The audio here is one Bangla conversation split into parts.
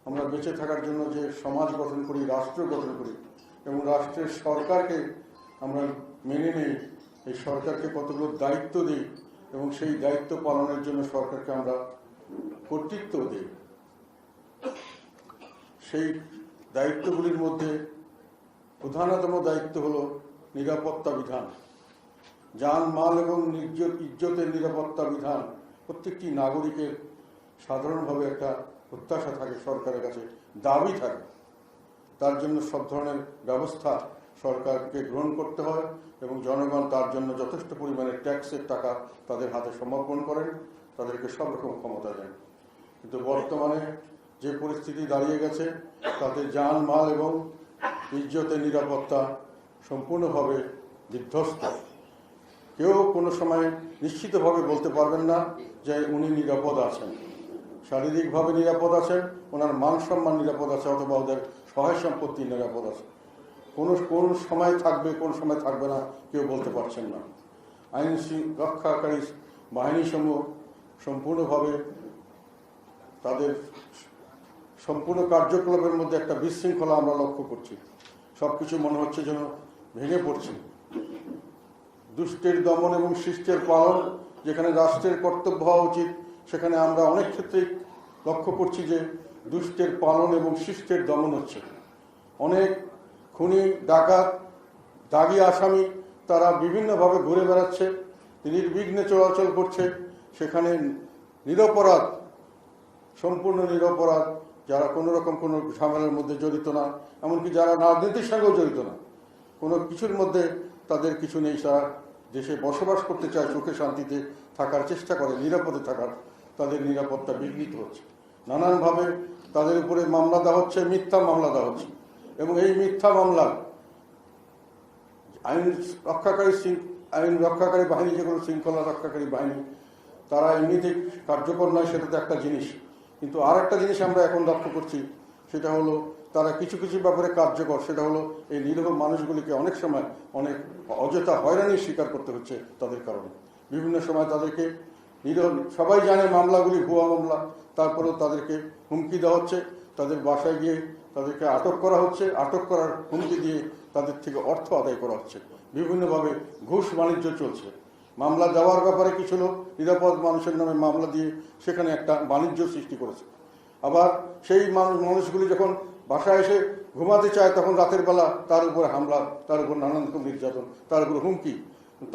আমরা বেঁচে থাকার জন্য যে সমাজ গঠন করি, রাষ্ট্র গঠন করি এবং রাষ্ট্রের সরকারকে আমরা মেনে নেই, এই সরকারকে কতগুলো দায়িত্ব দিই এবং সেই দায়িত্ব পালনের জন্য সরকারকে আমরা কর্তৃত্ব দিই। সেই দায়িত্বগুলির মধ্যে প্রধানতম দায়িত্ব হলো নিরাপত্তা বিধান। যান মাল এবং ইজ্জতের নিরাপত্তা বিধান প্রত্যেকটি নাগরিকের সাধারণভাবে একটা প্রত্যাশা থাকে, সরকারের কাছে দাবি থাকে। তার জন্য সব ধরনের ব্যবস্থা সরকারকে গ্রহণ করতে হয় এবং জনগণ তার জন্য যথেষ্ট পরিমাণে ট্যাক্সের টাকা তাদের হাতে সমর্পণ করেন, তাদেরকে সব রকম ক্ষমতা দেন। কিন্তু বর্তমানে যে পরিস্থিতি দাঁড়িয়ে গেছে তাতে যান মাল এবং ইজ্জতের নিরাপত্তা সম্পূর্ণভাবে বিধ্বস্ত। কেউ কোনো সময় নিশ্চিতভাবে বলতে পারবেন না যে উনি নিরাপদ আছেন। শারীরিকভাবে নিরাপদ আছেন, ওনার মান সম্মান নিরাপদ আছে, অথবা ওদের সহায় সম্পত্তি নিরাপদ আছে। কোন সময় থাকবে, কোন সময় থাকবে না কেউ বলতে পারছেন না। আইন রক্ষাকারী বাহিনীসমূহ সম্পূর্ণভাবে তাদের সম্পূর্ণ কার্যকলাপের মধ্যে একটা বিশৃঙ্খলা আমরা লক্ষ্য করছি। সবকিছু মনে হচ্ছে যেন ভেঙে পড়ছে। দুষ্টের দমন এবং শিষ্টের পালন যেখানে রাষ্ট্রের কর্তব্য হওয়া উচিত, সেখানে আমরা অনেক ক্ষেত্রেই লক্ষ্য করছি যে দুষ্টের পালন এবং শিষ্টের দমন হচ্ছে। অনেক খুনি, ডাকাত, দাগী আসামি তারা বিভিন্নভাবে ঘুরে বেড়াচ্ছে, নির্বিঘ্নে চলাচল করছে। সেখানে নিরপরাধ, সম্পূর্ণ নিরপরাধ, যারা কোনো রকম কোনো ঝামেলার মধ্যে জড়িত না, এমনকি যারা রাজনীতির সঙ্গেও জড়িত না, কোনো কিছুর মধ্যে তাদের কিছু নেই, তারা দেশে বসবাস করতে চায়, সুখে শান্তিতে থাকার চেষ্টা করে, নিরাপদে থাকার, তাদের নিরাপত্তা বিঘ্নিত হচ্ছে। নানানভাবে তাদের উপরে মামলা দেওয়া হচ্ছে, মিথ্যা মামলা দেওয়া হচ্ছে এবং এই মিথ্যা মামলা আইন রক্ষাকারী বাহিনী, যেগুলো শৃঙ্খলা রক্ষাকারী বাহিনী, তারা এমনিতে কার্যকর নয়, সেটা তো একটা জিনিস। কিন্তু আর একটা জিনিস আমরা এখন লক্ষ্য করছি, সেটা হলো তারা কিছু কিছু ব্যাপারে কার্যকর। সেটা হলো এই নিরীহ মানুষগুলিকে অনেক সময় অনেক অযথা হয়রানির শিকার করতে হচ্ছে তাদের কারণে। বিভিন্ন সময় তাদেরকে সবাই জানে মামলাগুলি ভুয়া মামলা, তারপরেও তাদেরকে হুমকি দেওয়া হচ্ছে, তাদের বাসায় গিয়ে তাদেরকে আটক করা হচ্ছে, আটক করার হুমকি দিয়ে তাদের থেকে অর্থ আদায় করা হচ্ছে। বিভিন্নভাবে ঘুষ বাণিজ্য চলছে। মামলা দেওয়ার ব্যাপারে কিছু লোক নিরাপদ মানুষের নামে মামলা দিয়ে সেখানে একটা বাণিজ্য সৃষ্টি করেছে। আবার সেই মানুষগুলি যখন বাসায় এসে ঘুমাতে চায়, তখন রাতের বেলা তার উপর হামলা, তার উপর নানান রকম নির্যাতন, তার উপর হুমকি,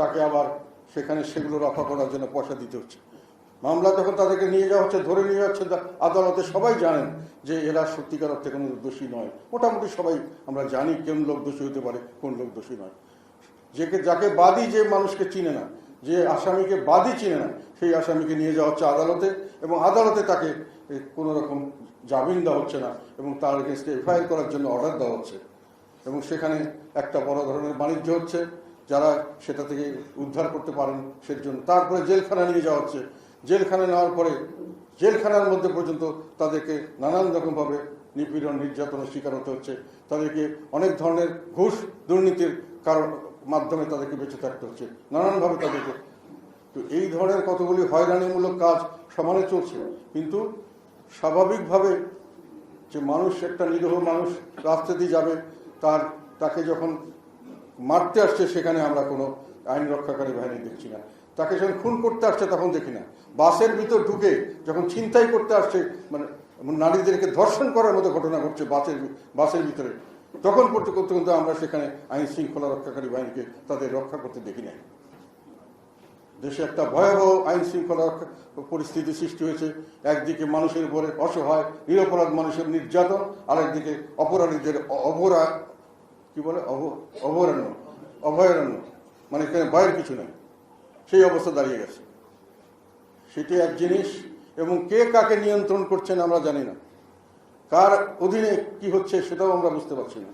তাকে আবার সেখানে সেগুলো রক্ষা করার জন্য পয়সা দিতে হচ্ছে। মামলা যখন তাদেরকে নিয়ে যাওয়া হচ্ছে, ধরে নিয়ে যাচ্ছে আদালতে, সবাই জানেন যে এরা সত্যিকার অর্থে কোনো দোষী নয়। মোটামুটি সবাই আমরা জানি কোন লোক দোষী হতে পারে, কোন লোক দোষী নয়। যাকে বাদী, যে মানুষকে চিনে না, যে আসামিকে বাদী চিনে না, সেই আসামিকে নিয়ে যাওয়া হচ্ছে আদালতে এবং আদালতে তাকে কোনো রকম জামিন দেওয়া হচ্ছে না এবং তার এগেনস্টে এফআইআর করার জন্য অর্ডার দেওয়া হচ্ছে এবং সেখানে একটা বড় ধরনের বাণিজ্য হচ্ছে। যারা সেটা থেকে উদ্ধার করতে পারেন সেজন্য তারপরে জেলখানা নিয়ে যাওয়া হচ্ছে। জেলখানা নেওয়ার পরে জেলখানার মধ্যে পর্যন্ত তাদেরকে নানান রকমভাবে নিপীড়ন, নির্যাতনের শিকার হতে হচ্ছে। তাদেরকে অনেক ধরনের ঘুষ দুর্নীতির মাধ্যমে তাদেরকে বেঁচে থাকতে হচ্ছে, নানানভাবে তাদেরকে। তো এই ধরনের কতগুলি হয়রানিমূলক কাজ সমানে চলছে। কিন্তু স্বাভাবিকভাবে যে মানুষ, একটা নিরীহ মানুষ রাস্তা দিয়ে যাবে, তাকে যখন মারতে আসছে সেখানে আমরা কোনো আইন রক্ষাকারী বাহিনী দেখছি না। তাকে যখন খুন করতে আসছে তখন দেখি না। বাসের ভিতর ঢুকে যখন ছিনতাই করতে আসছে, মানে নারীদেরকে ধর্ষণ করার মতো ঘটনা ঘটছে বাসের ভিতরে, তখন করতে কিন্তু আমরা সেখানে আইন শৃঙ্খলা রক্ষাকারী বাহিনীকে তাদের রক্ষা করতে দেখি নাই। দেশে একটা ভয়াবহ আইন শৃঙ্খলা পরিস্থিতি সৃষ্টি হয়েছে। একদিকে মানুষের উপরে অসহায় নিরপরাধ মানুষের নির্যাতন, আরেকদিকে অপরাধীদের অভয়ারণ্য, মানে এখানে ভয়ের কিছু নেই, সেই অবস্থা দাঁড়িয়ে গেছে। সেটি এক জিনিস। এবং কে কাকে নিয়ন্ত্রণ করছেন আমরা জানি না, কার অধীনে কি হচ্ছে সেটাও আমরা বুঝতে পারছি না।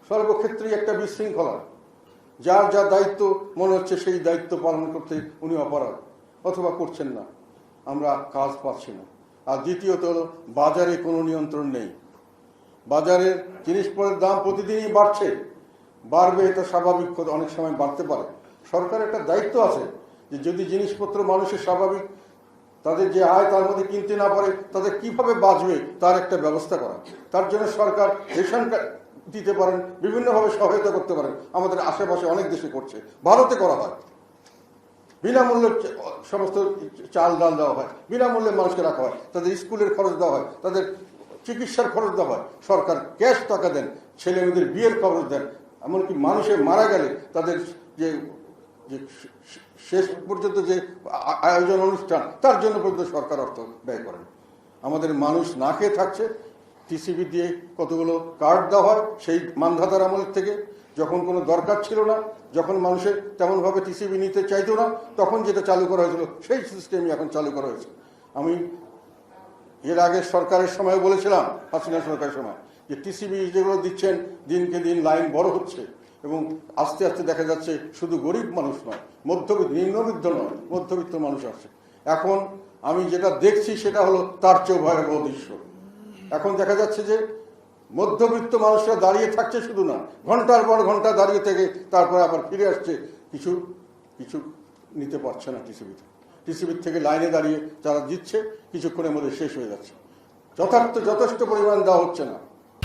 সর্বক্ষেত্রেই একটা বিশৃঙ্খলা। যার যা দায়িত্ব মনে হচ্ছে সেই দায়িত্ব পালন করতে উনি অপারগ অথবা করছেন না, আমরা কাজ পাচ্ছি না। আর দ্বিতীয়ত হলো বাজারে কোনো নিয়ন্ত্রণ নেই। বাজারের জিনিসপত্রের দাম প্রতিদিনই বাড়বে, এটা স্বাভাবিক, অনেক সময় বাড়তে পারে। সরকারের একটা দায়িত্ব আছে যে যদি জিনিসপত্র মানুষের স্বাভাবিক তাদের যে আয় তার মধ্যে কিনতে না পারে তাদের কিভাবে বাঁচবে তার একটা ব্যবস্থা করা। তার জন্য সরকার রেশন কার্ড দিতে পারেন, বিভিন্নভাবে সহায়তা করতে পারেন। আমাদের আশেপাশে অনেক দেশে করছে, ভারতে করা হয়। বিনামূল্যে সমস্ত চাল ডাল দেওয়া হয়, বিনামূল্যে মানুষকে রাখা হয়, তাদের স্কুলের খরচ দেওয়া হয়, তাদের চিকিৎসার খরচ দেওয়া হয়। সরকার ক্যাশ টাকা দেন, ছেলে মেয়েদের বিয়ের খরচ দেন, এমনকি মানুষের মারা গেলে তাদের যে শেষ পর্যন্ত যে আয়োজন অনুষ্ঠান তার জন্য পর্যন্ত সরকার অর্থ ব্যয় করেন। আমাদের মানুষ না খেয়ে থাকছে, টিসিবি দিয়ে কতগুলো কার্ড দেওয়া হয় সেই মানধাতার আমলের থেকে, যখন কোনো দরকার ছিল না, যখন মানুষের তেমনভাবে টিসিবি নিতে চাইতো না, তখন যেটা চালু করা হয়েছিল সেই সিস্টেমই এখন চালু করা হয়েছে। আমি এর আগে সরকারের সময় বলেছিলাম, হাসিনা সরকারের সময়, যে টিসিবি যেগুলো দিচ্ছেন দিনকে দিন লাইন বড় হচ্ছে এবং আস্তে আস্তে দেখা যাচ্ছে শুধু গরিব মানুষ নয়, মধ্যবিত্ত, নিম্নবিত্ত নয়, মধ্যবিত্ত মানুষ আছে। এখন আমি যেটা দেখছি সেটা হলো তার চেয়েও ভয়াবহ দৃশ্য। এখন দেখা যাচ্ছে যে মধ্যবিত্ত মানুষরা দাঁড়িয়ে থাকছে শুধু না, ঘন্টার পর ঘন্টা দাঁড়িয়ে থেকে তারপরে আবার ফিরে আসছে, কিছু কিছু নিতে পারছে না টিসিবির থেকে লাইনে দাঁড়িয়ে যারা দিচ্ছে কিছুক্ষণের মধ্যে শেষ হয়ে যাচ্ছে। যথেষ্ট পরিমাণ দেওয়া হচ্ছে না।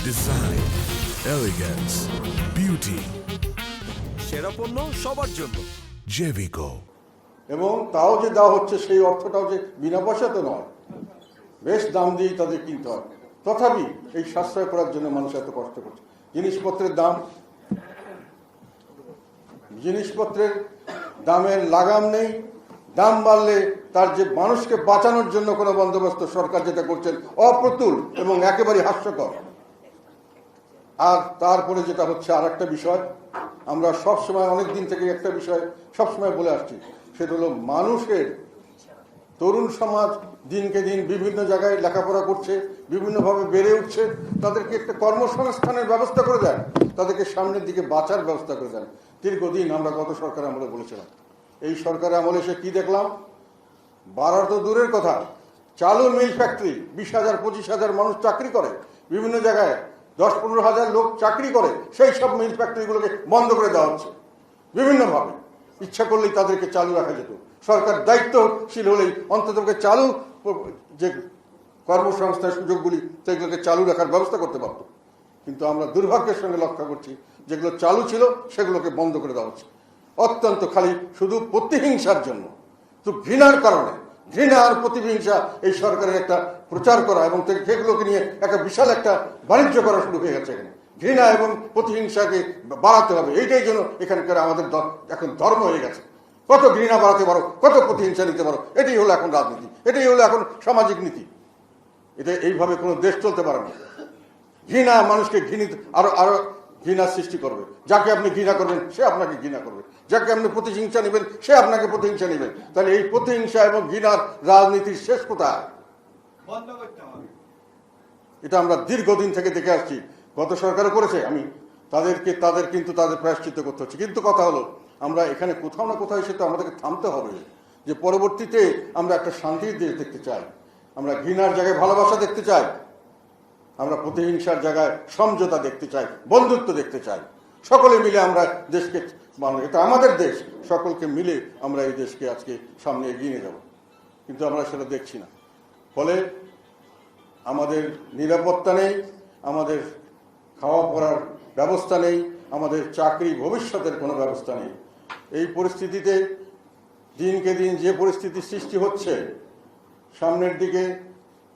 ডিজাইন, এলিগেন্স, বিউটি, সেরা পণ্য সবার জন্য জেভিকো। এবং তাও যে দেওয়া হচ্ছে সেই অর্থটাও যে বিনা পয়সাতে নয়, বেশ দাম দিয়েই তাদের কিনতে হয়। তথাপি এই সাশ্রয় করার জন্য মানুষ এত কষ্ট করছে। জিনিসপত্রের দামের লাগাম নেই, দাম বাড়লে তার যে মানুষকে বাঁচানোর জন্য কোনো বন্দোবস্ত সরকার যেটা করছেন অপ্রতুল এবং একেবারে হাস্যকর। আর তারপরে যেটা হচ্ছে আর একটা বিষয়, আমরা সবসময় অনেক দিন থেকে একটা বিষয় সবসময় বলে আসছি, সেটা হলো মানুষের তরুণ সমাজ দিনকে দিন বিভিন্ন জায়গায় লেখাপড়া করছে, বিভিন্নভাবে বেড়ে উঠছে, তাদেরকে একটা কর্মসংস্থানের ব্যবস্থা করে দেন, তাদেরকে সামনের দিকে বাঁচার ব্যবস্থা করে দেন। দীর্ঘদিন আমরা গত সরকার আমলে বলেছিলাম, এই সরকারের আমলে এসে কি দেখলাম, বাড়ার তো দূরের কথা, চালু মিল ফ্যাক্টরি 20,000 25,000 মানুষ চাকরি করে, বিভিন্ন জায়গায় 10-15,000 লোক চাকরি করে, সেই সব মিল ফ্যাক্টরিগুলোকে বন্ধ করে দেওয়া হচ্ছে বিভিন্নভাবে। ইচ্ছা করলেই তাদেরকে চালু রাখা যেত, সরকার দায়িত্বশীল হলেই অন্তত চালু যে কর্মসংস্থান সুযোগগুলি সেগুলোকে চালু রাখার ব্যবস্থা করতে পারত। কিন্তু আমরা দুর্ভাগ্যের সঙ্গে লক্ষ্য করছি যেগুলো চালু ছিল সেগুলোকে বন্ধ করে দেওয়া হচ্ছে, অত্যন্ত খালি শুধু প্রতিহিংসার জন্য, তো ঘৃণার কারণে, ঘৃণা আর প্রতিহিংসা এই সরকারের একটা প্রচার করা এবং সেগুলোকে নিয়ে একটা বিশাল একটা বাণিজ্য করা শুরু হয়ে গেছে। এখানে ঘৃণা এবং প্রতিহিংসাকে বাড়াতে হবে, এইটাই জন্য এখানকার আমাদের এখন ধর্ম হয়ে গেছে। কত ঘৃণা বাড়াতে পারো, কত প্রতিহিংসা নিতে পারো, এটাই হলো এখন রাজনীতি, এটাই হলো এখন সামাজিক নীতি। এটা এইভাবে কোনো দেশ চলতে পারে না। ঘৃণা মানুষকে ঘৃণিত আরো ঘৃণার সৃষ্টি করবে, যাকে আপনি ঘৃণা করবেন সে আপনাকে ঘৃণা করবে, যাকে আপনি প্রতিহিংসা নেবেন সে আপনাকে প্রতিহিংসা নেবেন। তাহলে এই প্রতিহিংসা এবং ঘৃণার রাজনীতির শেষ কোথায়? এটা আমরা দীর্ঘদিন থেকে দেখে আসছি, গত সরকারও করেছে। আমি তাদের কিন্তু তাদের প্রায়শ্চিত্ত করতে হচ্ছে। কিন্তু কথা হলো, আমরা এখানে কোথাও না কোথাও এসে তো আমাদেরকে থামতে হবে, যে পরবর্তীতে আমরা একটা শান্তির দেশ দেখতে চাই, আমরা ঘৃণার জায়গায় ভালোবাসা দেখতে চাই, আমরা প্রতিহিংসার জায়গায় সমঝোতা দেখতে চাই, বন্ধুত্ব দেখতে চাই। সকলে মিলে আমরা দেশকে, এটা আমাদের দেশ, সকলকে মিলে আমরা এই দেশকে আজকে সামনে এগিয়ে নিয়ে যাব। কিন্তু আমরা সেটা দেখছি না। ফলে আমাদের নিরাপত্তা নেই, আমাদের খাওয়া পড়ার ব্যবস্থা নেই, আমাদের চাকরি ভবিষ্যতের কোনো ব্যবস্থা নেই। এই পরিস্থিতিতে দিনকে দিন যে পরিস্থিতি সৃষ্টি হচ্ছে, সামনের দিকে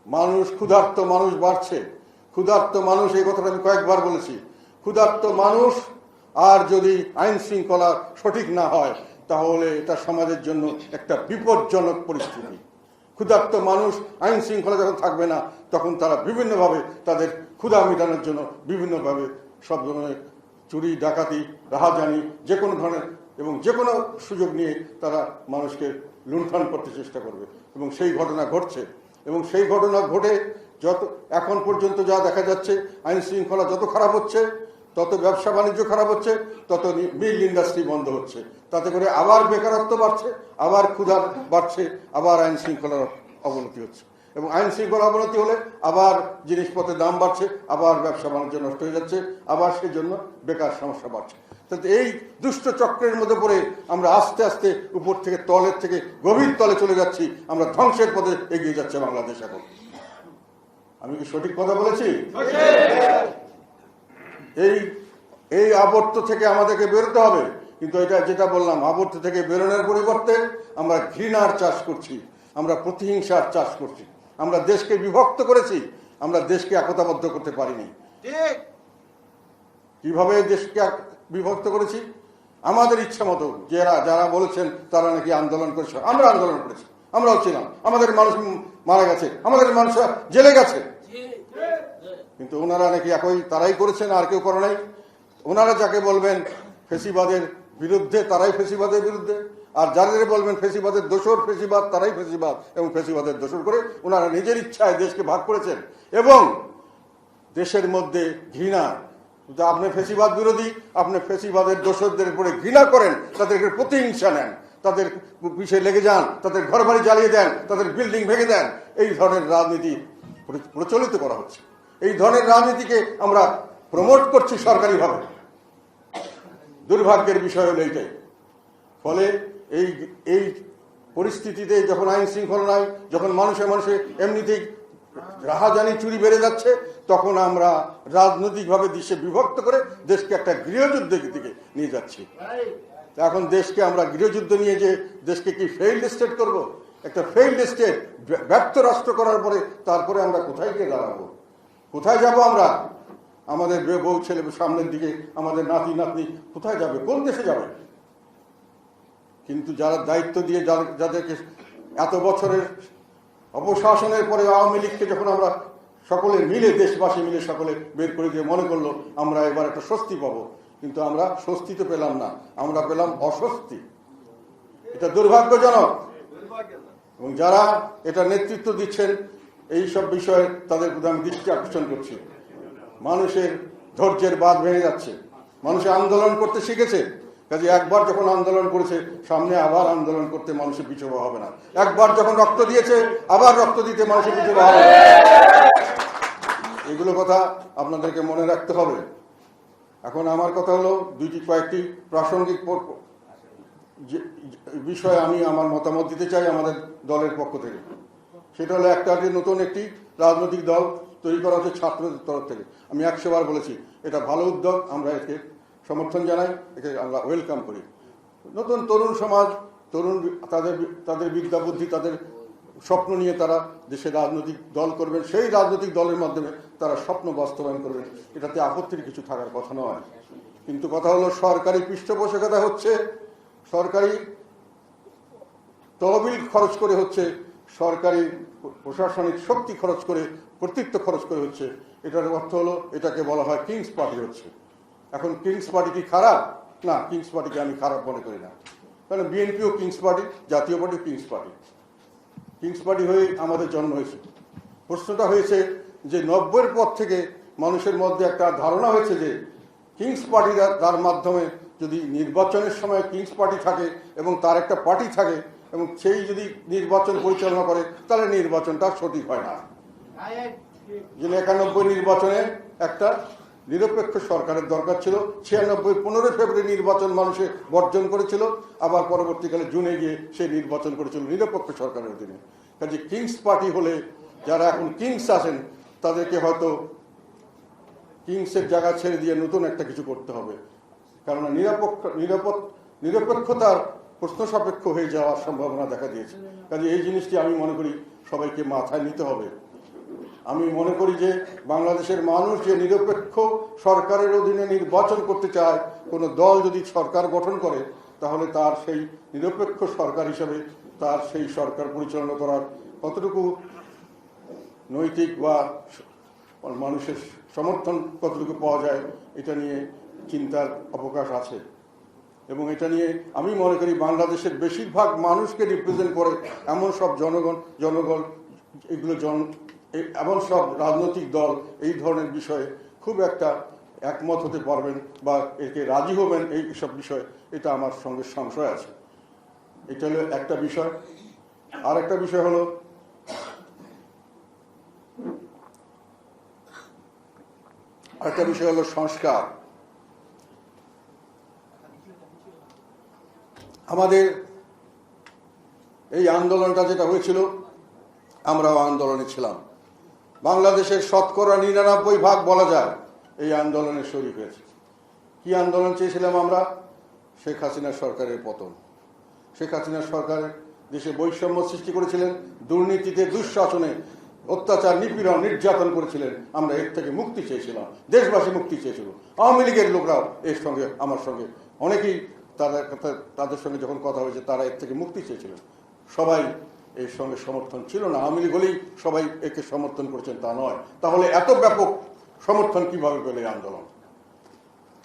মানুষ, ক্ষুধার্ত মানুষ বাড়ছে। ক্ষুধার্ত মানুষ, এই কথাটা আমি কয়েকবার বলেছি, ক্ষুধার্ত মানুষ আর যদি আইন শৃঙ্খলা সঠিক না হয় তাহলে এটা সমাজের জন্য একটা বিপজ্জনক পরিস্থিতি। ক্ষুধার্ত মানুষ, আইন শৃঙ্খলা যখন থাকবে না তখন তারা বিভিন্নভাবে তাদের ক্ষুধা মেটানোর জন্য বিভিন্নভাবে সব ধরনের চুরি, ডাকাতি, রাহাজানি, যে কোনো ধরনের এবং যে কোনো সুযোগ নিয়ে তারা মানুষকে লুণ্ঠন করতে চেষ্টা করবে। এবং সেই ঘটনা ঘটছে, এবং সেই ঘটনা ঘটে যত এখন পর্যন্ত যা দেখা যাচ্ছে, আইন শৃঙ্খলা যত খারাপ হচ্ছে তত ব্যবসা বাণিজ্য খারাপ হচ্ছে, তত মিল ইন্ডাস্ট্রি বন্ধ হচ্ছে। তাতে করে আবার বেকারত্ব বাড়ছে, আবার ক্ষুধা বাড়ছে, আবার আইন শৃঙ্খলার অবনতি হচ্ছে। এবং আইন শৃঙ্খলা অবনতি হলে আবার জিনিসপত্রের দাম বাড়ছে, আবার ব্যবসা বাণিজ্য নষ্ট হয়ে যাচ্ছে, আবার সেই জন্য বেকার সমস্যা বাড়ছে। তাতে এই দুষ্ট চক্রের মধ্যে পড়ে আমরা আস্তে আস্তে উপর থেকে তলের থেকে গভীর তলে চলে যাচ্ছি, আমরা ধ্বংসের পথে এগিয়ে যাচ্ছে বাংলাদেশ। এখন আমি কি সঠিক কথা বলেছি? এই আবর্ত থেকে আমাদেরকে বেরোতে হবে, কিন্তু এটা যেটা বললাম, আবর্ত থেকে বেরোনোর পরিবর্তে আমরা ঘৃণার চাষ করছি, আমরা প্রতিহিংসার চাষ করছি, আমরা দেশকে বিভক্ত করেছি, আমরা দেশকে একতাবদ্ধ করতে পারিনি। কিভাবে দেশকে বিভক্ত করেছি? আমাদের ইচ্ছা মতো। যারা বলেছেন তারা নাকি আন্দোলন করেছে, আমরা আন্দোলন করেছি, আমরাও ছিলাম, আমাদের মানুষ মারা গেছে, আমাদের মানুষ জেলে গেছে, কিন্তু ওনারা নাকি একই তারাই করেছেন, আর কেউ করে নাই। ওনারা যাকে বলবেন ফেসিবাদের বিরুদ্ধে, তারাই ফেসিবাদের বিরুদ্ধে, আর যাদের বলবেন ফেসিবাদের দোসর ফেসিবাদ, তারাই ফেসিবাদ এবং ফেসিবাদের দোসর করে ওনারা নিজের ইচ্ছায় দেশকে ভাগ করেছেন। এবং দেশের মধ্যে ঘৃণা, আপনি ফেসিবাদ বিরোধী, আপনি ফেসিবাদের দোসরদের উপরে ঘৃণা করেন, তাদেরকে প্রতিহিংসা নেন, তাদের পিছিয়ে লেগে যান, তাদের ঘরবাড়ি জ্বালিয়ে দেন, তাদের বিল্ডিং ভেঙে দেন। এই ধরনের রাজনীতি প্রচলিত করা হচ্ছে, এই ধরনের রাজনীতিকে আমরা প্রমোট করছি সরকারিভাবে। দুর্ভাগ্যের বিষয় হলো এইটাই। ফলে এই পরিস্থিতিতে যখন আইন শৃঙ্খলা নাই, যখন মানুষে এমনিতেই রাহাজানি চুরি বেড়ে যাচ্ছে, তখন আমরা রাজনৈতিকভাবে দেশে বিভক্ত করে দেশকে একটা গৃহযুদ্ধের দিকে নিয়ে যাচ্ছি। এখন দেশকে আমরা গৃহযুদ্ধ নিয়ে যে দেশকে কি ফেইল্ড স্টেট করব? একটা ফেইল্ড স্টেট, ব্যর্থ রাষ্ট্র করার পরে তারপরে আমরা কোথায় গিয়ে দাঁড়াবো? কোথায় যাব আমরা? আমাদের বউ ছেলে সামনের দিকে, আমাদের নাতি নাতনি কোথায় যাবে? কোন দেশে যাবে? কিন্তু যারা দায়িত্ব দিয়ে যাদেরকে এত বছরের অপশাসনের পরে আওয়ামী লীগকে যখন আমরা সকলে মিলে, দেশবাসী মিলে সকলে বের করে দিয়ে মনে করলো আমরা এবার একটা স্বস্তি পাবো, কিন্তু আমরা স্বস্তি তো পেলাম না, আমরা পেলাম অস্বস্তি। এটা দুর্ভাগ্যজনক। এবং যারা এটা নেতৃত্ব দিচ্ছেন এই সব বিষয়ে তাদের প্রতি আমি দৃষ্টি আকর্ষণ করছি। মানুষের ধৈর্যের বাঁধ ভেঙে যাচ্ছে, মানুষ আন্দোলন করতে শিখেছে, কাজে একবার যখন আন্দোলন করেছে সামনে আবার আন্দোলন করতে মানুষের পিছু হবে না। একবার যখন রক্ত দিয়েছে আবার রক্ত দিতে মানুষের পিছু হবে না। এগুলো কথা আপনাদেরকে মনে রাখতে হবে। এখন আমার কথা হলো কয়েকটি প্রাসঙ্গিক বিষয়ে আমি আমার মতামত দিতে চাই আমাদের দলের পক্ষ থেকে। সেটা হলো নতুন একটি রাজনৈতিক দল তৈরি করা হচ্ছে ছাত্রদের তরফ থেকে। আমি 100 বার বলেছি এটা ভালো উদ্যোগ, আমরা একে সমর্থন জানাই, একে আমরা ওয়েলকাম করি। নতুন তরুণ সমাজ, তাদের বিদ্যা বুদ্ধি, তাদের স্বপ্ন নিয়ে তারা দেশে রাজনৈতিক দল করবেন, সেই রাজনৈতিক দলের মাধ্যমে তারা স্বপ্ন বাস্তবায়ন করবেন, এটাতে আপত্তির কিছু থাকার কথা নয়। কিন্তু কথা হলো সরকারি পৃষ্ঠপোষকতা হচ্ছে, সরকারি তহবিল খরচ করে হচ্ছে, সরকারি প্রশাসনিক শক্তি খরচ করে, কর্তৃত্ব খরচ করে হচ্ছে। এটার অর্থ হলো এটাকে বলা হয় কিংস পার্টি হচ্ছে। এখন কিংস পার্টি কি খারাপ? না, কিংস পার্টিকে আমি খারাপ মনে করি না। কারণ বিএনপিও kings party, Jatiya party kings party. Kings party হয়ে আমাদের জন্ম হয়েছে। প্রশ্নটা হয়েছে যে 90-এর পর থেকে মানুষের মধ্যে একটা ধারণা হয়েছে যে কিংস পার্টি, তার মাধ্যমে যদি নির্বাচনের সময় কিংস পার্টি থাকে এবং তার একটা পার্টি থাকে এবং সেই যদি নির্বাচন পরিচালনা করে তাহলে নির্বাচনটা সঠিক হয় না। যে 91 নির্বাচনে একটা নিরপেক্ষ সরকারের দরকার ছিল। 96 15 ফেব্রুয়ারি নির্বাচন মানুষে বর্জন করেছিল, আবার পরবর্তীকালে জুনে গিয়ে সে নির্বাচন করেছিল নিরপেক্ষ সরকারের অধীনে। কাজে কিংস পার্টি হলে যারা এখন কিংস আছেন তাদেরকে হয়তো কিংসের জায়গা ছেড়ে দিয়ে নতুন একটা কিছু করতে হবে, কারণ নিরপেক্ষতার প্রশ্ন সাপেক্ষ হয়ে যাওয়ার সম্ভাবনা দেখা দিয়েছে। কাজে এই জিনিসটি আমি মনে করি সবাইকে মাথায় নিতে হবে। আমি মনে করি যে বাংলাদেশের মানুষ যে নিরপেক্ষ সরকারের অধীনে নির্বাচন করতে চায়, কোনো দল যদি সরকার গঠন করে তাহলে তার সেই নিরপেক্ষ সরকার হিসেবে তার সেই সরকার পরিচালনা করার কতটুকু নৈতিক বা মানুষের সমর্থন কতটুকু পাওয়া যায় এটা নিয়ে চিন্তার অবকাশ আছে। এবং এটা নিয়ে আমি মনে করি বাংলাদেশের বেশিরভাগ মানুষকে রিপ্রেজেন্ট করে এমন সব জনগণ এগুলো এমন সব রাজনৈতিক দল এই ধরনের বিষয়ে খুব একটা একমত হতে পারবেন বা একে রাজি হবেন এই সব বিষয়ে, এটা আমার সঙ্গে সংশয় আছে। এটা হলো একটা বিষয়। আর একটা বিষয় হলো সংস্কার। আমাদের এই আন্দোলনটা যেটা হয়েছিল, আমরাও আন্দোলনে ছিলাম। বাংলাদেশের শতকরা ৯৯% বলা যায় এই আন্দোলনে শরীক হয়েছে। কি আন্দোলন চেয়েছিলাম আমরা? শেখ হাসিনা সরকারের পতন। শেখ হাসিনা সরকার দেশে বৈষম্য সৃষ্টি করেছিলেন, দুর্নীতিতে, দুঃশাসনে অত্যাচার, নিপীড়ন, নির্যাতন করেছিলেন। আমরা এর থেকে মুক্তি চেয়েছিলাম, দেশবাসী মুক্তি চেয়েছিল। আওয়ামী লীগের লোকরাও এর সঙ্গে, আমার সঙ্গে অনেকেই তাদের সঙ্গে যখন কথা হয়েছে তারা এর থেকে মুক্তি চেয়েছিলেন। সবাই এর সঙ্গে সমর্থন ছিল না। আওয়ামী লীগ হলেই সবাই একে সমর্থন করেছেন তা নয়। তাহলে এত ব্যাপক সমর্থন কিভাবে পেল এই আন্দোলন?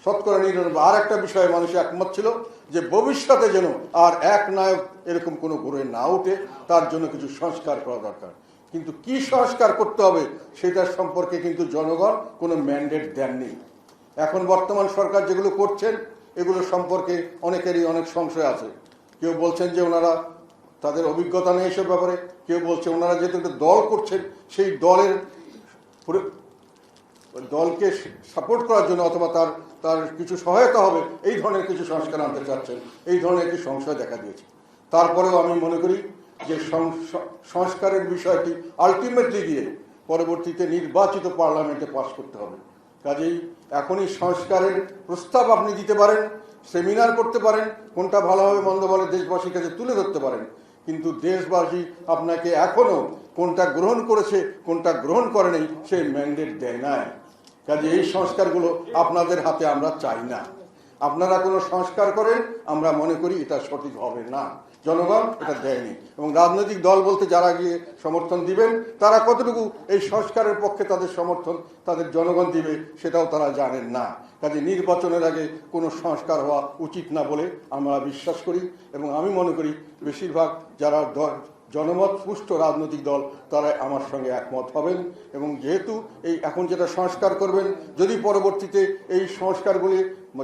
শতকরা ৯৯। আর একটা বিষয়ে মানুষ একমত ছিল যে ভবিষ্যতে যেন আর এক নায়ক এরকম কোনো গড়ে না উঠে, তার জন্য কিছু সংস্কার করা দরকার। কিন্তু কি সংস্কার করতে হবে সেটার সম্পর্কে কিন্তু জনগণ কোনো ম্যান্ডেট দেননি। এখন বর্তমান সরকার যেগুলো করছেন এগুলো সম্পর্কে অনেকেরই অনেক সংশয় আছে। কেউ বলছেন যে ওনারা, তাদের অভিজ্ঞতা নেই এসব ব্যাপারে। কেউ বলছে ওনারা যেহেতু একটা দল করছেন, সেই দলকে সাপোর্ট করার জন্য অথবা তার কিছু সহায়তা হবে, এই ধরনের কিছু সংস্কার আনতে চাচ্ছেন। এই ধরনের একটি সংশয় দেখা দিয়েছে। তারপরেও আমি মনে করি যে সংস্কারের বিষয়টি আলটিমেটলি গিয়ে পরবর্তীতে নির্বাচিত পার্লামেন্টে পাস করতে হবে। কাজেই এখনই সংস্কারের প্রস্তাব আপনি দিতে পারেন, সেমিনার করতে পারেন, কোনটা ভালো হবে মন্দ বলে দেশবাসীর কাছে তুলে ধরতে পারেন। কিন্তু দেশবাসী আপনাকে এখনো কোনটা গ্রহণ করেছে, কোনটা গ্রহণ করে নেই, সেই ম্যান্ডেট দেয় নাই। কাজে এই সংস্কারগুলো আপনাদের হাতে আমরা চাই না। আপনারা কোনো সংস্কার করেন, আমরা মনে করি এটা সঠিক হবে না। জনগণ এটা দেয়নি। এবং রাজনৈতিক দল বলতে যারা গিয়ে সমর্থন দিবেন, তারা কতটুকু এই সংস্কারের পক্ষে তাদের সমর্থন তাদের জনগণ দিবে সেটাও তারা জানেন না। কাজে নির্বাচনের আগে কোনো সংস্কার হওয়া উচিত না বলে আমরা বিশ্বাস করি। এবং আমি মনে করি বেশিরভাগ যারা জনমত পুষ্ট রাজনৈতিক দল তারা আমার সঙ্গে একমত হবেন। এবং যেহেতু এই এখন যেটা সংস্কার করবেন, যদি পরবর্তীতে এই সংস্কারগুলি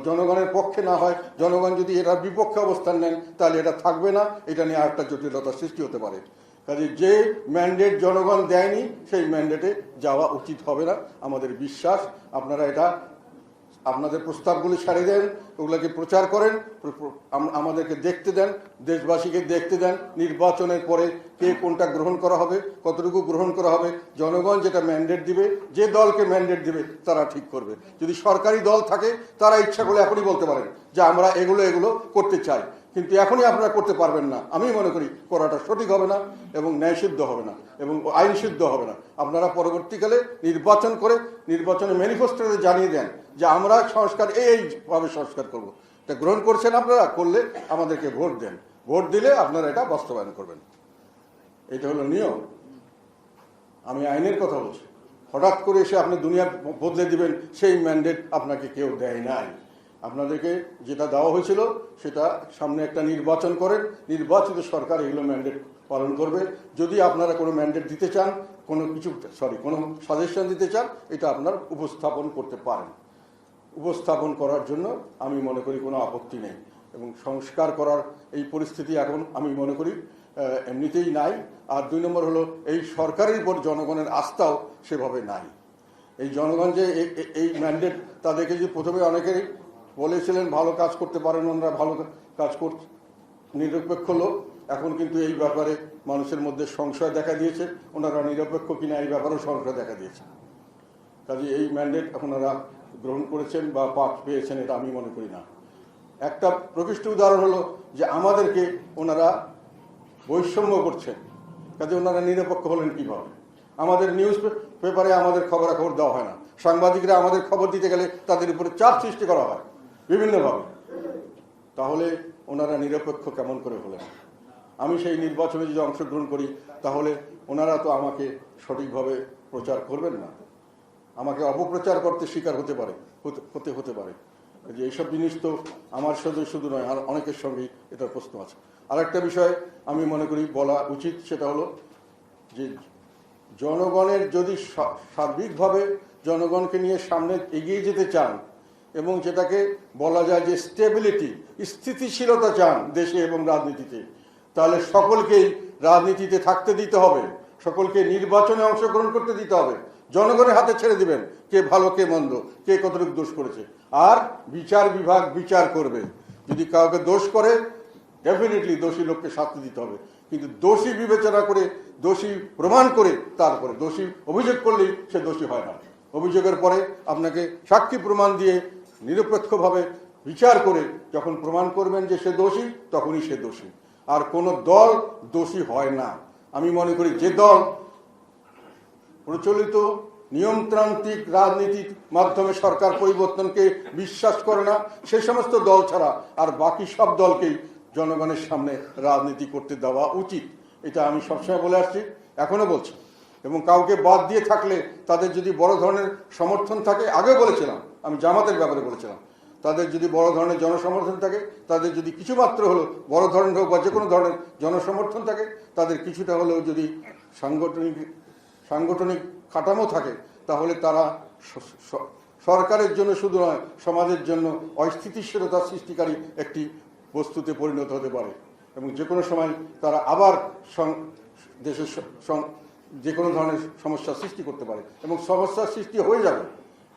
জনগণের পক্ষে না হয়, জনগণ যদি এরা বিপক্ষে অবস্থান নেন, তাহলে এটা থাকবে না। এটা নিয়ে আরেকটা জটিলতা সৃষ্টি হতে পারে। কাজে যে ম্যান্ডেট জনগণ দেয়নি সেই ম্যান্ডেটে যাওয়া উচিত হবে না। আমাদের বিশ্বাস আপনারা এটা আপনাদের প্রস্তাবগুলি ছাড়িয়ে দেন, ওগুলোকে প্রচার করেন, আমাদেরকে দেখতে দেন, দেশবাসীকে দেখতে দেন। নির্বাচনের পরে কে কোনটা গ্রহণ করা হবে, কতটুকু গ্রহণ করা হবে, জনগণ যেটা ম্যান্ডেট দিবে, যে দলকে ম্যান্ডেট দিবে তারা ঠিক করবে। যদি সরকারি দল থাকে তারা ইচ্ছা করলে এখনই বলতে পারেন যে আমরা এগুলো করতে চাই, কিন্তু এখনই আপনারা করতে পারবেন না। আমি মনে করি করাটা সঠিক হবে না এবং ন্যায়সিদ্ধ হবে না এবং আইনসিদ্ধ হবে না। আপনারা পরবর্তীকালে নির্বাচন করে নির্বাচনের ম্যানিফেস্টোতে জানিয়ে দেন যে আমরা সংস্কার এইভাবে সংস্কার করব। এটা গ্রহণ করছেন আপনারা, করলে আমাদেরকে ভোট দেন, ভোট দিলে আপনারা এটা বাস্তবায়ন করবেন। এটা হলো নিয়ম। আমি আইনের কথা বলছি। হঠাৎ করে এসে আপনি দুনিয়া বদলে দিবেন সেই ম্যান্ডেট আপনাকে কেউ দেয় নাই। আপনাদেরকে যেটা দেওয়া হয়েছিল সেটা সামনে একটা নির্বাচন করেন, নির্বাচিত সরকার এগুলো ম্যান্ডেট পালন করবে। যদি আপনারা কোনো ম্যান্ডেট দিতে চান, কোনো সাজেশন দিতে চান, এটা আপনার উপস্থাপন করতে পারেন। উপস্থাপন করার জন্য আমি মনে করি কোনো আপত্তি নেই। এবং সংস্কার করার এই পরিস্থিতি এখন আমি মনে করি এমনিতেই নাই। আর ২ নম্বর হলো এই সরকারের উপর জনগণের আস্থাও সেভাবে নাই। এই জনগণ যে এই ম্যান্ডেট তাদেরকে যে প্রথমে অনেকেই বলেছিলেন ভালো কাজ করতে পারেন, ওনারা ভালো কাজ করছে, নিরপেক্ষ লোক। এখন কিন্তু এই ব্যাপারে মানুষের মধ্যে সংশয় দেখা দিয়েছে, ওনারা নিরপেক্ষ কিনা এই ব্যাপারেও সংশয় দেখা দিয়েছে। কাজে এই ম্যান্ডেট ওনারা গ্রহণ করেছেন বা পাঠ পেয়েছেন এটা আমি মনে করি না। একটা প্রকৃষ্ট উদাহরণ হলো যে আমাদেরকে ওনারা বৈষম্য করছেন। কাজে ওনারা নিরপেক্ষ হলেন কীভাবে? আমাদের নিউজ পেপারে আমাদের খবরাখবর দেওয়া হয় না, সাংবাদিকরা আমাদের খবর দিতে গেলে তাদের উপরে চাপ সৃষ্টি করা হয় বিভিন্নভাবে। তাহলে ওনারা নিরপেক্ষ কেমন করে হলেন? আমি সেই নির্বাচনে যদি অংশগ্রহণ করি তাহলে ওনারা তো আমাকে সঠিকভাবে প্রচার করবেন না, আমাকে অপপ্রচার করতে শিকার হতে পারে। যে এইসব জিনিস তো আমার সাথে শুধু নয়, আর অনেকের সঙ্গেই এটার প্রশ্ন আছে। আর একটা বিষয় আমি মনে করি বলা উচিত, সেটা হলো যে জনগণের যদি সার্বিকভাবে জনগণকে নিয়ে সামনে এগিয়ে যেতে চান এবং যেটাকে বলা যায় যে স্টেবিলিটি, স্থিতিশীলতা চান দেশে এবং রাজনীতিতে, তাহলে সকলকেই রাজনীতিতে থাকতে দিতে হবে, সকলকে নির্বাচনে অংশগ্রহণ করতে দিতে হবে। জনগণের হাতে ছেড়ে দিবেন কে ভালো কে মন্দ, কে কতটুকু দোষ করেছে। আর বিচার বিভাগ বিচার করবে। যদি কাউকে দোষ করে ডেফিনেটলি দোষী লোককে শাস্তি দিতে হবে, কিন্তু দোষী বিবেচনা করে, দোষী প্রমাণ করে, তারপরে দোষী অভিযোগ করলেই সে দোষী হয় না। অভিযোগের পরে আপনাকে সাক্ষী প্রমাণ দিয়ে নিরপেক্ষভাবে বিচার করে যখন প্রমাণ করবেন যে সে দোষী, তখনই সে দোষী। আর কোনো দল দোষী হয় না। আমি মনে করি যে দল প্রচলিত নিয়মতান্ত্রিক রাজনীতির মাধ্যমে সরকার পরিবর্তনকে বিশ্বাস করে না, সেই সমস্ত দল ছাড়া আর বাকি সব দলকেই জনগণের সামনে রাজনীতি করতে দেওয়া উচিত। এটা আমি সবসময় বলে আসছি, এখনো বলছি। এবং কাউকে বাদ দিয়ে থাকলে তাদের যদি বড় ধরনের সমর্থন থাকে, আগে বলেছিলাম, আমি জামাতের ব্যাপারে বলেছিলাম, তাদের যদি বড় ধরনের জনসমর্থন থাকে, তাদের যদি কিছুমাত্র হলো বড় ধরনের হোক বা যে কোনো ধরনের জনসমর্থন থাকে, তাদের কিছুটা হলেও যদি সাংগঠনিক কাঠামো থাকে, তাহলে তারা সরকারের জন্য শুধু নয়, সমাজের জন্য অস্থিতিশীলতা সৃষ্টিকারী একটি বস্তুতে পরিণত হতে পারে। এবং যে কোনো সময় তারা আবার দেশের যে কোনো ধরনের সমস্যার সৃষ্টি করতে পারে, এবং সমস্যার সৃষ্টি হয়ে যাবে।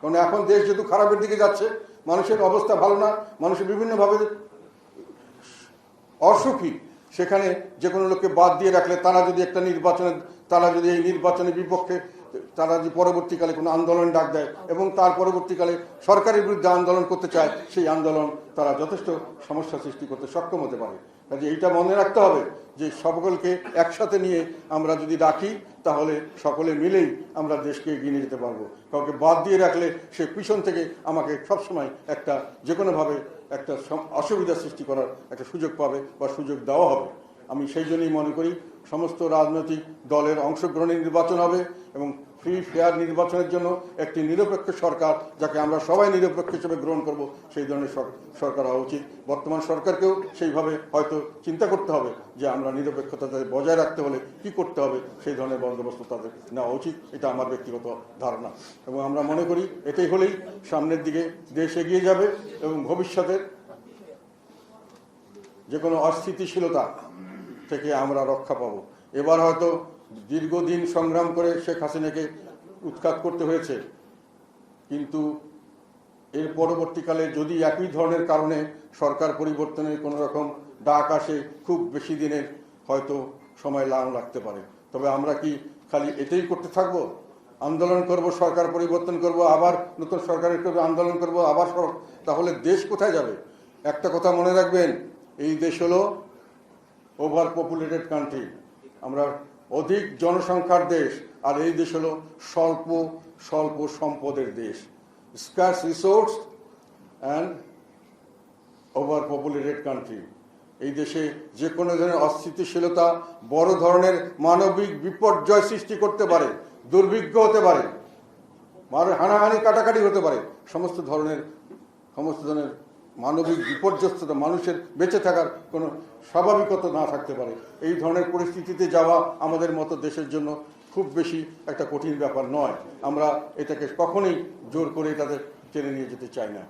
কারণ এখন দেশ যেহেতু খারাপের দিকে যাচ্ছে, মানুষের অবস্থা ভালো না, মানুষের বিভিন্নভাবে অসুখী, সেখানে যে কোনো লোককে বাদ দিয়ে রাখলে তারা যদি এই নির্বাচনের বিপক্ষে তারা যদি পরবর্তীকালে কোনো আন্দোলন ডাক দেয় এবং তার পরবর্তীকালে সরকারের বিরুদ্ধে আন্দোলন করতে চায়, সেই আন্দোলন তারা যথেষ্ট সমস্যা সৃষ্টি করতে সক্ষম হতে পারে। কাজে এইটা মনে রাখতে হবে যে সকলকে একসাথে নিয়ে আমরা যদি ডাকি, তাহলে সকলে মিলেই আমরা দেশকে এগিয়ে নিয়ে যেতে পারবো। কাউকে বাদ দিয়ে রাখলে সে পিছন থেকে আমাকে সবসময় একটা যে কোনোভাবে একটা অসুবিধা সৃষ্টি করার একটা সুযোগ পাবে বা সুযোগ দেওয়া হবে। আমি সেই জন্যই মনে করি সমস্ত রাজনৈতিক দলের অংশগ্রহণে নির্বাচন হবে এবং ফ্রি ফেয়ার নির্বাচনের জন্য একটি নিরপেক্ষ সরকার, যাকে আমরা সবাই নিরপেক্ষ হিসেবে গ্রহণ করব, সেই ধরনের সরকার হওয়া উচিত। বর্তমান সরকারকেও সেইভাবে হয়তো চিন্তা করতে হবে যে আমরা নিরপেক্ষতা বজায় রাখতে হলে কি করতে হবে, সেই ধরনের বন্দোবস্ত তাদের নেওয়া উচিত। এটা আমার ব্যক্তিগত ধারণা, এবং আমরা মনে করি এটাই হলেই সামনের দিকে দেশ এগিয়ে যাবে এবং ভবিষ্যতের যে কোনো অস্থিতিশীলতা থেকে আমরা রক্ষা পাবো। এবার হয়তো দীর্ঘদিন সংগ্রাম করে শেখ হাসিনাকে উৎখাত করতে হয়েছে, কিন্তু এর পরবর্তীকালে যদি একই ধরনের কারণে সরকার পরিবর্তনের কোনো রকম ডাক আসে, খুব বেশি দিনের হয়তো সময় লাগতে পারে। তবে আমরা কি খালি এটাই করতে থাকবো? আন্দোলন করব, সরকার পরিবর্তন করব, আবার নতুন সরকারের আন্দোলন করব, আবার তাহলে দেশ কোথায় যাবে? একটা কথা মনে রাখবেন, এই দেশ হলো ওভার পপুলেটেড কান্ট্রি, আমরা অধিক জনসংখ্যার দেশ, আর এই দেশ হলো স্বল্প সম্পদের দেশ, স্কার্স resource and over populated country. এই দেশে যে কোনো ধরনের অস্থিতিশীলতা বড় ধরনের মানবিক বিপর্যয় সৃষ্টি করতে পারে, দুর্ভিক্ষ হতে পারে, হানাহানি কাটাকাটি হতে পারে, সমস্ত ধরনের মানবিক বিপর্যস্ততা, মানুষের বেঁচে থাকার কোনো স্বাভাবিকতা না থাকতে পারে। এই ধরনের পরিস্থিতিতে যাওয়া আমাদের মতো দেশের জন্য খুব বেশি একটা কঠিন ব্যাপার নয়। আমরা এটাকে কখনোই জোর করে তাদের টেনে নিয়ে যেতে চাই না।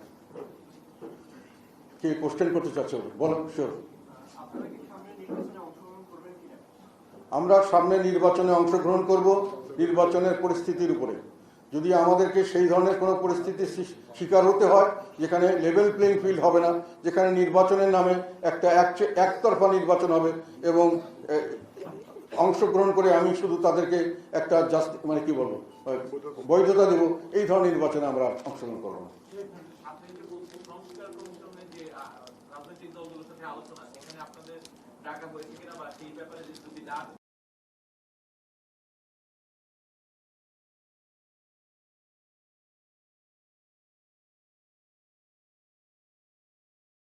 কে কোশ্চেন করতে চাচ্ছ? বলো। শিওর। আমরা সামনে নির্বাচনে অংশগ্রহণ করব, নির্বাচনের পরিস্থিতির উপরে। যদি আমাদেরকে সেই ধরনের কোনো পরিস্থিতির শিকার হতে হয় যেখানে লেভেল প্লেইং ফিল্ড হবে না, যেখানে নির্বাচনের নামে একটা একতরফা নির্বাচন হবে এবং অংশগ্রহণ করে আমি শুধু তাদেরকে একটা বৈধতা দেব, এই ধরনের নির্বাচনে আমরা অংশগ্রহণ করব না।